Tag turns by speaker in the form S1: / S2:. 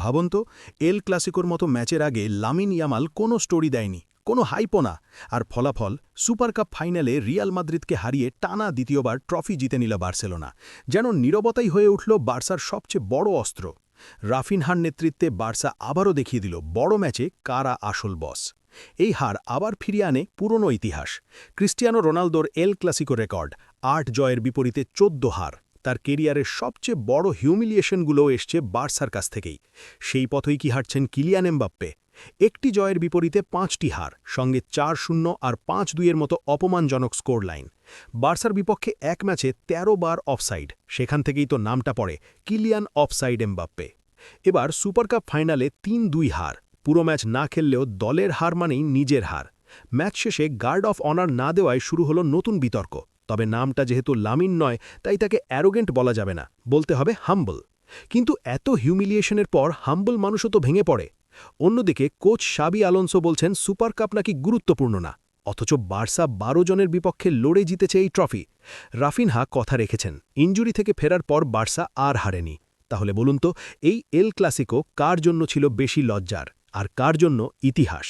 S1: ভাবুন তো, এল ক্লাসিকোর মতো ম্যাচের আগে লামিন ইয়ামাল কোনো স্টোরি দেয়নি, কোনো হাইপও না, আর ফলাফল সুপার কাপ ফাইনালে রিয়াল মাদ্রিদকে হারিয়ে টানা দ্বিতীয়বার ট্রফি জিতে নিল বার্সেলোনা। যেন নীরবতাই হয়ে উঠল বার্সার সবচেয়ে বড় অস্ত্র। রাফিনহার নেতৃত্বে বার্সা আবারও দেখিয়ে দিল বড় ম্যাচে কারা আসল বস। এই হার আবার ফিরিয়ে আনে পুরনো ইতিহাস। ক্রিস্টিয়ানো রোনালদোর এল ক্লাসিকো রেকর্ড ৮ জয়ের বিপরীতে ১৪ হার। তার কেরিয়ারের সবচেয়ে বড় হিউমিলিয়েশনগুলোও এসছে বার্সার কাছ থেকেই। সেই পথই কি হাঁটছেন কিলিয়ান এমবাপ্পে? একটি জয়ের বিপরীতে ৫টি হার, সঙ্গে ৪-০ আর ৫-২-এর মতো অপমানজনক স্কোর লাইন। বার্সার বিপক্ষে এক ম্যাচে ১৩ বার অফসাইড, সেখান থেকেই তো নামটা পড়ে কিলিয়ান অফসাইড এমবাপ্পে। এবার সুপার কাপ ফাইনালে ৩-২ হার। পুরো ম্যাচ না খেললেও দলের হার মানেই নিজের হার। ম্যাচ শেষে গার্ড অফ অনার না দেওয়ায় শুরু হলো নতুন বিতর্ক। তবে নামটা যেহেতু লামিন নয়, তাই তাকে অ্যারোগেন্ট বলা যাবে না, বলতে হবে হাম্বল। কিন্তু এত হিউমিলিয়েশনের পর হাম্বল মানুষও তো ভেঙে পড়ে। অন্যদিকে কোচ শাবি আলোনসো বলছেন সুপার কাপ নাকি গুরুত্বপূর্ণ না, অথচ বার্সা ১২ জনের বিপক্ষে লড়ে জিতেছে এই ট্রফি। রাফিনহা কথা রেখেছেন, ইনজুরি থেকে ফেরার পর বার্সা আর হারেনি। তাহলে বলুন তো, এই এল ক্লাসিকো কার জন্য ছিল বেশি লজ্জার, আর কার জন্য ইতিহাস?